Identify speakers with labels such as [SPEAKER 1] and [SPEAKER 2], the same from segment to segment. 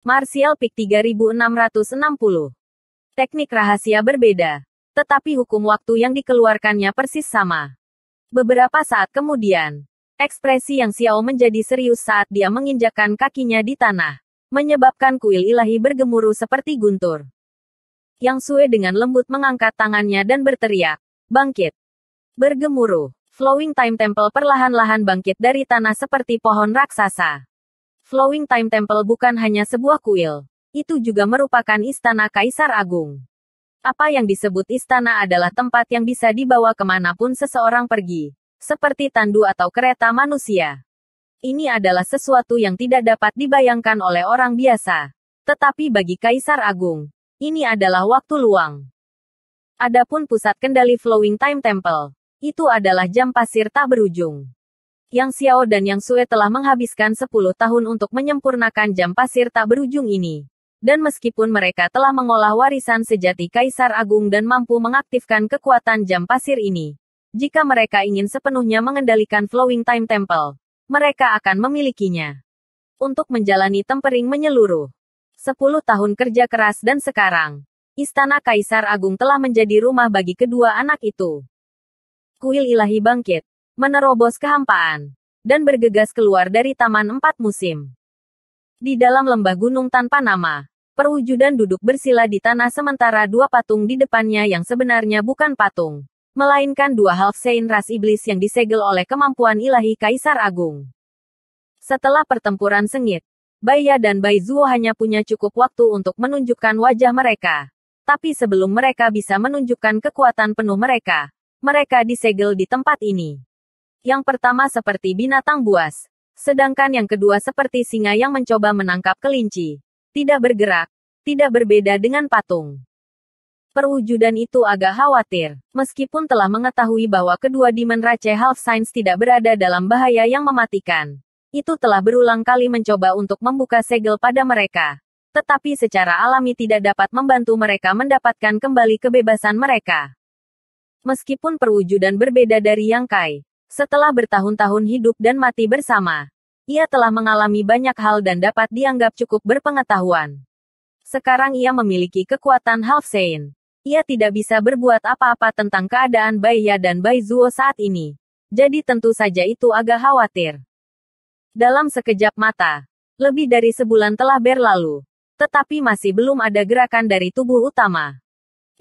[SPEAKER 1] Martial Peak 3660. Teknik rahasia berbeda. Tetapi hukum waktu yang dikeluarkannya persis sama. Beberapa saat kemudian, ekspresi Yang Xiao menjadi serius saat dia menginjakkan kakinya di tanah, menyebabkan kuil ilahi bergemuruh seperti guntur. Yang Sue dengan lembut mengangkat tangannya dan berteriak, "Bangkit!" Bergemuruh, Flowing Time Temple perlahan-lahan bangkit dari tanah seperti pohon raksasa. Flowing Time Temple bukan hanya sebuah kuil, itu juga merupakan istana Kaisar Agung. Apa yang disebut istana adalah tempat yang bisa dibawa kemanapun seseorang pergi, seperti tandu atau kereta manusia. Ini adalah sesuatu yang tidak dapat dibayangkan oleh orang biasa. Tetapi bagi Kaisar Agung, ini adalah waktu luang. Adapun pusat kendali Flowing Time Temple, itu adalah jam pasir tak berujung. Yang Xiao dan Yang Sue telah menghabiskan 10 tahun untuk menyempurnakan jam pasir tak berujung ini. Dan meskipun mereka telah mengolah warisan sejati Kaisar Agung dan mampu mengaktifkan kekuatan jam pasir ini, jika mereka ingin sepenuhnya mengendalikan Flowing Time Temple, mereka akan memilikinya. Untuk menjalani tempering menyeluruh 10 tahun kerja keras dan sekarang, Istana Kaisar Agung telah menjadi rumah bagi kedua anak itu. Kuil ilahi bangkit, menerobos kehampaan, dan bergegas keluar dari Taman 4 Musim. Di dalam lembah gunung tanpa nama, perwujudan duduk bersila di tanah sementara dua patung di depannya yang sebenarnya bukan patung, melainkan dua half saint ras iblis yang disegel oleh kemampuan ilahi Kaisar Agung. Setelah pertempuran sengit, Bai Ya dan Bai Zuo hanya punya cukup waktu untuk menunjukkan wajah mereka. Tapi sebelum mereka bisa menunjukkan kekuatan penuh mereka disegel di tempat ini. Yang pertama seperti binatang buas, sedangkan yang kedua seperti singa yang mencoba menangkap kelinci. Tidak bergerak, tidak berbeda dengan patung. Perwujudan itu agak khawatir, meskipun telah mengetahui bahwa kedua Demon Rache Half Saints tidak berada dalam bahaya yang mematikan. Itu telah berulang kali mencoba untuk membuka segel pada mereka. Tetapi secara alami tidak dapat membantu mereka mendapatkan kembali kebebasan mereka. Meskipun perwujudan berbeda dari Yang Kai, setelah bertahun-tahun hidup dan mati bersama, ia telah mengalami banyak hal dan dapat dianggap cukup berpengetahuan. Sekarang ia memiliki kekuatan Half Saint. Ia tidak bisa berbuat apa-apa tentang keadaan Bai Ya dan Bai Zuo saat ini. Jadi tentu saja itu agak khawatir. Dalam sekejap mata, lebih dari sebulan telah berlalu. Tetapi masih belum ada gerakan dari tubuh utama.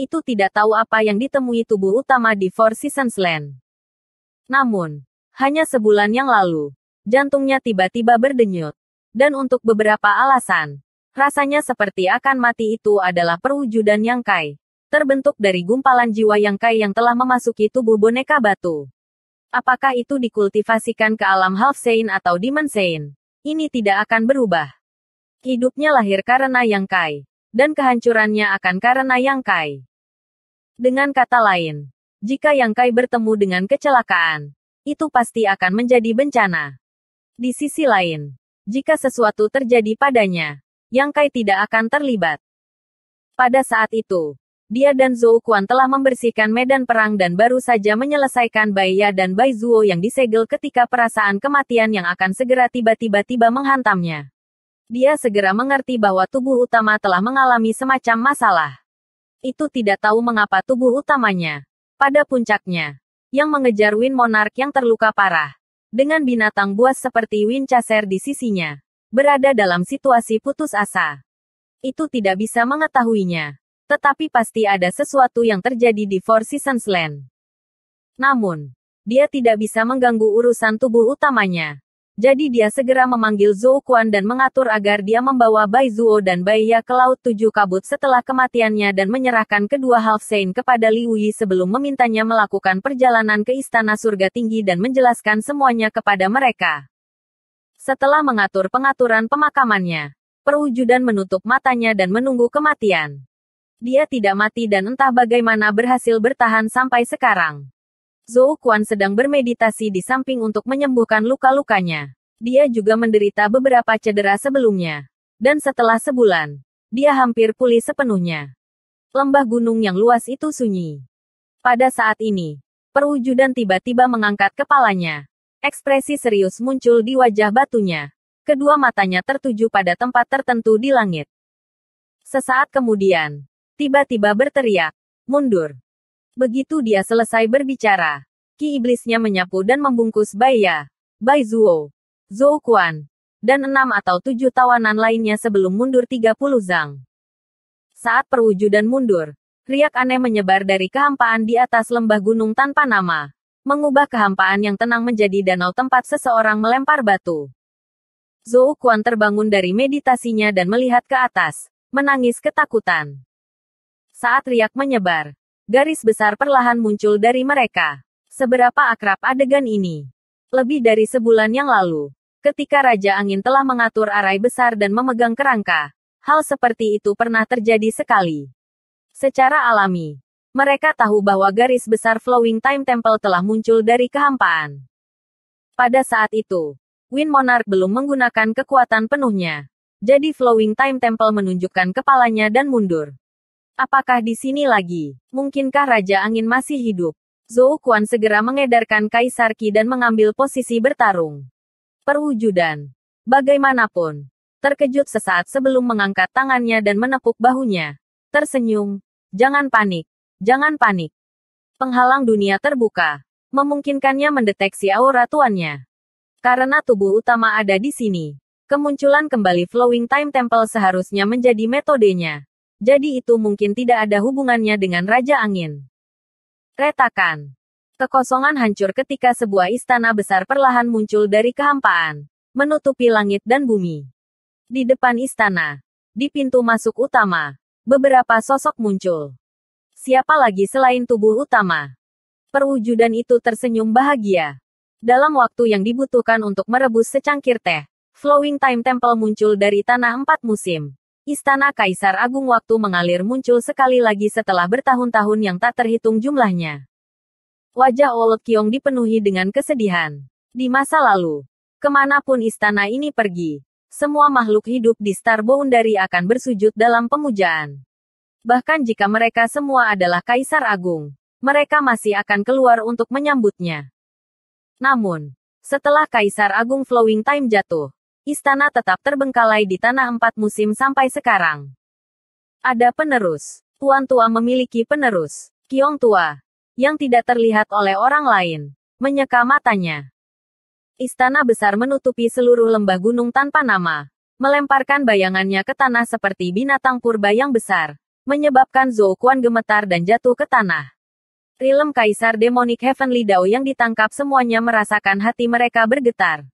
[SPEAKER 1] Itu tidak tahu apa yang ditemui tubuh utama di Four Seasons Land. Namun, hanya sebulan yang lalu, jantungnya tiba-tiba berdenyut. Dan untuk beberapa alasan, rasanya seperti akan mati itu adalah perwujudan Yang Kai. Terbentuk dari gumpalan jiwa Yang Kai yang telah memasuki tubuh boneka batu. Apakah itu dikultivasikan ke alam Half Saint atau Demon Saint? Ini tidak akan berubah. Hidupnya lahir karena Yang Kai. Dan kehancurannya akan karena Yang Kai. Dengan kata lain, jika Yang Kai bertemu dengan kecelakaan, itu pasti akan menjadi bencana. Di sisi lain, jika sesuatu terjadi padanya, Yang Kai tidak akan terlibat. Pada saat itu, dia dan Zhou Quan telah membersihkan medan perang dan baru saja menyelesaikan Bai Ya dan Bai Zuo yang disegel ketika perasaan kematian yang akan segera tiba-tiba menghantamnya. Dia segera mengerti bahwa tubuh utama telah mengalami semacam masalah. Itu tidak tahu mengapa tubuh utamanya, pada puncaknya, yang mengejar Wind Monarch yang terluka parah, dengan binatang buas seperti Windchaser di sisinya, berada dalam situasi putus asa. Itu tidak bisa mengetahuinya. Tetapi pasti ada sesuatu yang terjadi di Four Seasons Land. Namun, dia tidak bisa mengganggu urusan tubuh utamanya. Jadi dia segera memanggil Zhou Quan dan mengatur agar dia membawa Bai Zuo dan Bai Ya ke Laut Tujuh Kabut setelah kematiannya dan menyerahkan kedua Half Saint kepada Liu Yi sebelum memintanya melakukan perjalanan ke Istana Surga Tinggi dan menjelaskan semuanya kepada mereka. Setelah mengatur pengaturan pemakamannya, perwujudan menutup matanya dan menunggu kematian. Dia tidak mati dan entah bagaimana berhasil bertahan sampai sekarang. Zhou Quan sedang bermeditasi di samping untuk menyembuhkan luka-lukanya. Dia juga menderita beberapa cedera sebelumnya. Dan setelah sebulan, dia hampir pulih sepenuhnya. Lembah gunung yang luas itu sunyi. Pada saat ini, perwujudan tiba-tiba mengangkat kepalanya. Ekspresi serius muncul di wajah batunya. Kedua matanya tertuju pada tempat tertentu di langit. Sesaat kemudian, tiba-tiba berteriak, "Mundur!" Begitu dia selesai berbicara, Ki iblisnya menyapu dan membungkus Bai Ya, Bai Zuo, Zhou Quan, dan 6 atau 7 tawanan lainnya sebelum mundur 30 zang. Saat perwujudan mundur, riak aneh menyebar dari kehampaan di atas lembah gunung tanpa nama, mengubah kehampaan yang tenang menjadi danau tempat seseorang melempar batu. Zhou Quan terbangun dari meditasinya dan melihat ke atas, menangis ketakutan. Saat riak menyebar, garis besar perlahan muncul dari mereka. Seberapa akrab adegan ini? Lebih dari sebulan yang lalu, ketika Raja Angin telah mengatur arai besar dan memegang kerangka, hal seperti itu pernah terjadi sekali. Secara alami, mereka tahu bahwa garis besar Flowing Time Temple telah muncul dari kehampaan. Pada saat itu, Wind Monarch belum menggunakan kekuatan penuhnya. Jadi Flowing Time Temple menunjukkan kepalanya dan mundur. Apakah di sini lagi? Mungkinkah Raja Angin masih hidup? Zhou Quan segera mengedarkan Kaisar Qi dan mengambil posisi bertarung. Perwujudan. Bagaimanapun, terkejut sesaat sebelum mengangkat tangannya dan menepuk bahunya. Tersenyum. Jangan panik. Jangan panik. Penghalang dunia terbuka. Memungkinkannya mendeteksi aura tuannya. Karena tubuh utama ada di sini, kemunculan kembali Flowing Time Temple seharusnya menjadi metodenya. Jadi itu mungkin tidak ada hubungannya dengan Raja Angin. Retakan. Kekosongan hancur ketika sebuah istana besar perlahan muncul dari kehampaan, menutupi langit dan bumi. Di depan istana, di pintu masuk utama, beberapa sosok muncul. Siapa lagi selain tubuh utama? Perwujudan itu tersenyum bahagia. Dalam waktu yang dibutuhkan untuk merebus secangkir teh, Flowing Time Temple muncul dari tanah 4 musim. Istana Kaisar Agung waktu mengalir muncul sekali lagi setelah bertahun-tahun yang tak terhitung jumlahnya. Wajah Old Qiong dipenuhi dengan kesedihan. Di masa lalu, kemanapun istana ini pergi, semua makhluk hidup di Star Boundary akan bersujud dalam pemujaan. Bahkan jika mereka semua adalah Kaisar Agung, mereka masih akan keluar untuk menyambutnya. Namun, setelah Kaisar Agung Flowing Time jatuh, istana tetap terbengkalai di tanah 4 musim sampai sekarang. Ada penerus. Tuan tua memiliki penerus. Qiong tua, yang tidak terlihat oleh orang lain, menyeka matanya. Istana besar menutupi seluruh lembah gunung tanpa nama, melemparkan bayangannya ke tanah seperti binatang purba yang besar, menyebabkan Zhou Quan gemetar dan jatuh ke tanah. Rilem Kaisar Demonic Heavenly Dao yang ditangkap semuanya merasakan hati mereka bergetar.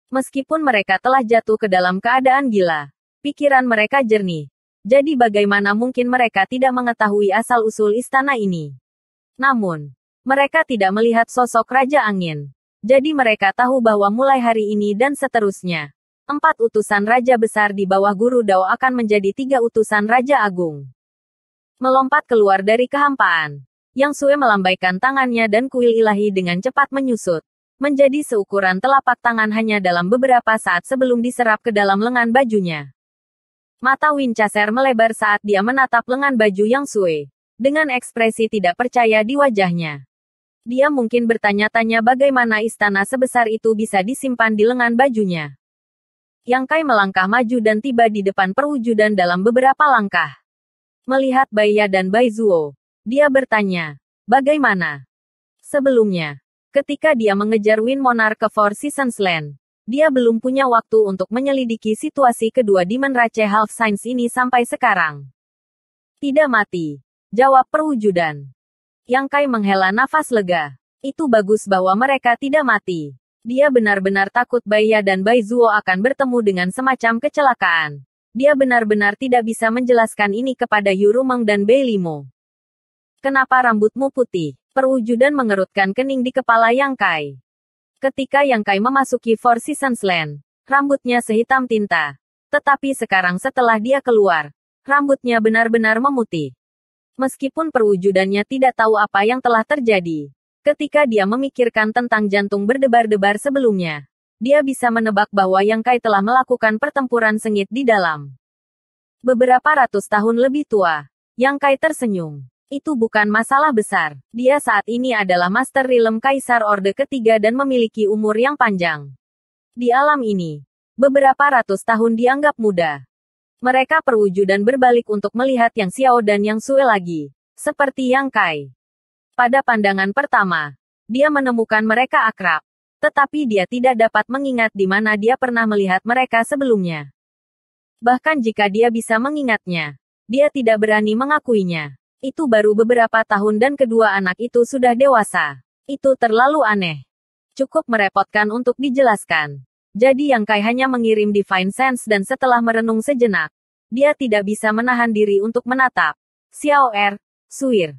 [SPEAKER 1] Meskipun mereka telah jatuh ke dalam keadaan gila, pikiran mereka jernih. Jadi bagaimana mungkin mereka tidak mengetahui asal-usul istana ini? Namun, mereka tidak melihat sosok Raja Angin. Jadi mereka tahu bahwa mulai hari ini dan seterusnya, 4 utusan Raja Besar di bawah Guru Dao akan menjadi 3 utusan Raja Agung. Melompat keluar dari kehampaan, Yang Sue melambaikan tangannya dan kuil ilahi dengan cepat menyusut, menjadi seukuran telapak tangan hanya dalam beberapa saat sebelum diserap ke dalam lengan bajunya. Mata Winchester melebar saat dia menatap lengan baju Yang Sue, dengan ekspresi tidak percaya di wajahnya. Dia mungkin bertanya-tanya bagaimana istana sebesar itu bisa disimpan di lengan bajunya. Yang Kai melangkah maju dan tiba di depan perwujudan dalam beberapa langkah. Melihat Bai Ya dan Bai Zuo, dia bertanya, bagaimana? Sebelumnya, ketika dia mengejar Wind Monarch ke Four Seasons Land, dia belum punya waktu untuk menyelidiki situasi kedua di Menrace Half Science ini sampai sekarang. Tidak mati, jawab perwujudan. Yang Kai menghela nafas lega. Itu bagus bahwa mereka tidak mati. Dia benar-benar takut Bai Ya dan Bai Zuo akan bertemu dengan semacam kecelakaan. Dia benar-benar tidak bisa menjelaskan ini kepada Yu Rumeng dan Bei Limo. Kenapa rambutmu putih? Perwujudan mengerutkan kening di kepala Yang Kai. Ketika Yang Kai memasuki Four Seasons Land, rambutnya sehitam tinta. Tetapi sekarang setelah dia keluar, rambutnya benar-benar memutih. Meskipun perwujudannya tidak tahu apa yang telah terjadi. Ketika dia memikirkan tentang jantung berdebar-debar sebelumnya, dia bisa menebak bahwa Yang Kai telah melakukan pertempuran sengit di dalam. Beberapa ratus tahun lebih tua, Yang Kai tersenyum. Itu bukan masalah besar. Dia saat ini adalah Master Rilem Kaisar Orde Ketiga dan memiliki umur yang panjang. Di alam ini, beberapa ratus tahun dianggap muda. Mereka perwujudan berbalik untuk melihat Yang Xiao dan Yang Sue lagi. Seperti Yang Kai. Pada pandangan pertama, dia menemukan mereka akrab. Tetapi dia tidak dapat mengingat di mana dia pernah melihat mereka sebelumnya. Bahkan jika dia bisa mengingatnya, dia tidak berani mengakuinya. Itu baru beberapa tahun dan kedua anak itu sudah dewasa. Itu terlalu aneh. Cukup merepotkan untuk dijelaskan. Jadi Yang Kai hanya mengirim Divine Sense dan setelah merenung sejenak, dia tidak bisa menahan diri untuk menatap Xiao Suir.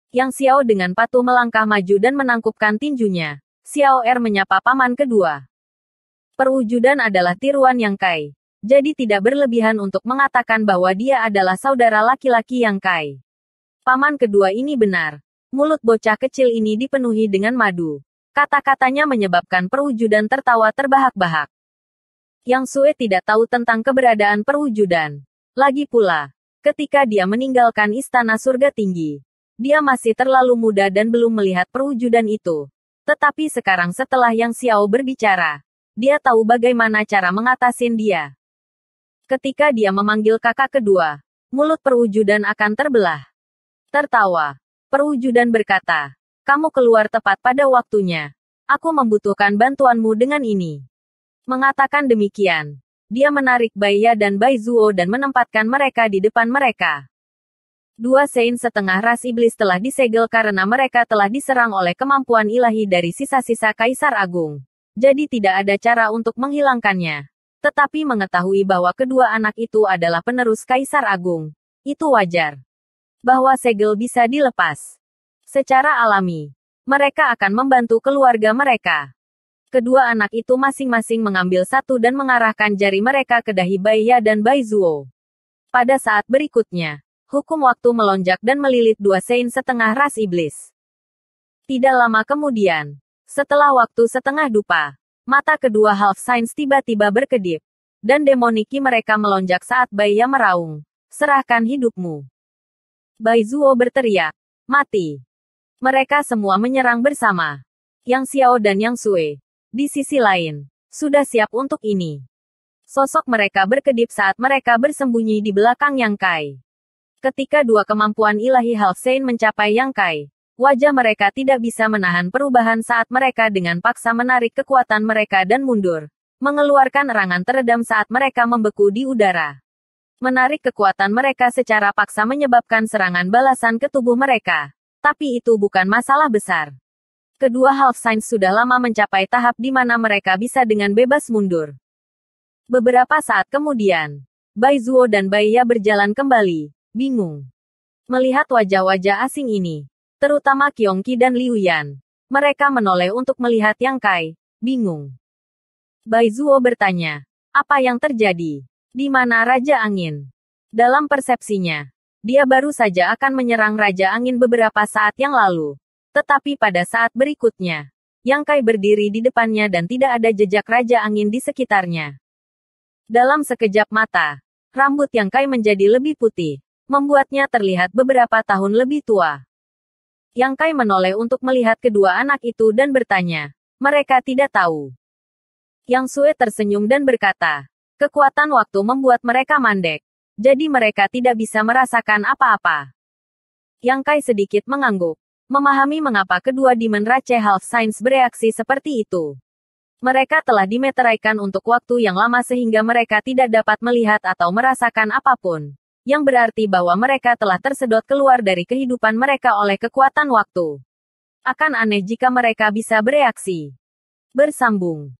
[SPEAKER 1] Yang Xiao dengan patuh melangkah maju dan menangkupkan tinjunya. Xiao menyapa paman kedua. Perwujudan adalah tiruan Yang Kai. Jadi tidak berlebihan untuk mengatakan bahwa dia adalah saudara laki-laki Yang Kai. Paman kedua ini benar. Mulut bocah kecil ini dipenuhi dengan madu. Kata-katanya menyebabkan perwujudan tertawa terbahak-bahak. Yang Sue tidak tahu tentang keberadaan perwujudan. Lagi pula, ketika dia meninggalkan istana surga tinggi, dia masih terlalu muda dan belum melihat perwujudan itu. Tetapi sekarang setelah Yang Xiao berbicara, dia tahu bagaimana cara mengatasin dia. Ketika dia memanggil kakak kedua, mulut perwujudan akan terbelah. Tertawa, perwujudan berkata, "Kamu keluar tepat pada waktunya. Aku membutuhkan bantuanmu dengan ini." Mengatakan demikian, dia menarik Bai Ya dan Bai Zuo dan menempatkan mereka di depan mereka. Dua Saint setengah ras iblis telah disegel karena mereka telah diserang oleh kemampuan ilahi dari sisa-sisa Kaisar Agung. Jadi tidak ada cara untuk menghilangkannya. Tetapi mengetahui bahwa kedua anak itu adalah penerus Kaisar Agung, itu wajar. Bahwa segel bisa dilepas. Secara alami, mereka akan membantu keluarga mereka. Kedua anak itu masing-masing mengambil satu dan mengarahkan jari mereka ke dahi Bai Ya dan Bai Zuo. Pada saat berikutnya, hukum waktu melonjak dan melilit dua Saint setengah ras iblis. Tidak lama kemudian, setelah waktu setengah dupa, mata kedua Half Saints tiba-tiba berkedip. Dan demoniki mereka melonjak saat Bai Ya meraung, "Serahkan hidupmu." Bai Zuo berteriak, "Mati." Mereka semua menyerang bersama. Yang Xiao dan Yang Sue, di sisi lain, sudah siap untuk ini. Sosok mereka berkedip saat mereka bersembunyi di belakang Yang Kai. Ketika dua kemampuan ilahi Half Saint mencapai Yang Kai, wajah mereka tidak bisa menahan perubahan saat mereka dengan paksa menarik kekuatan mereka dan mundur, mengeluarkan erangan teredam saat mereka membeku di udara. Menarik kekuatan mereka secara paksa menyebabkan serangan balasan ke tubuh mereka, tapi itu bukan masalah besar. Kedua Half Saints sudah lama mencapai tahap di mana mereka bisa dengan bebas mundur. Beberapa saat kemudian, Bai Zuo dan Bai Ya berjalan kembali, bingung. Melihat wajah-wajah asing ini, terutama Qiongqi dan Liu Yan, mereka menoleh untuk melihat Yang Kai, bingung. Bai Zuo bertanya, "Apa yang terjadi? Di mana Raja Angin?" Dalam persepsinya, dia baru saja akan menyerang Raja Angin beberapa saat yang lalu. Tetapi pada saat berikutnya, Yang Kai berdiri di depannya dan tidak ada jejak Raja Angin di sekitarnya. Dalam sekejap mata, rambut Yang Kai menjadi lebih putih, membuatnya terlihat beberapa tahun lebih tua. Yang Kai menoleh untuk melihat kedua anak itu dan bertanya, "Mereka tidak tahu." Yang Sue tersenyum dan berkata, "Kekuatan waktu membuat mereka mandek. Jadi mereka tidak bisa merasakan apa-apa." Yang Kai sedikit mengangguk, memahami mengapa kedua Demon Rache Half Saints bereaksi seperti itu. Mereka telah dimeteraikan untuk waktu yang lama sehingga mereka tidak dapat melihat atau merasakan apapun. Yang berarti bahwa mereka telah tersedot keluar dari kehidupan mereka oleh kekuatan waktu. Akan aneh jika mereka bisa bereaksi. Bersambung.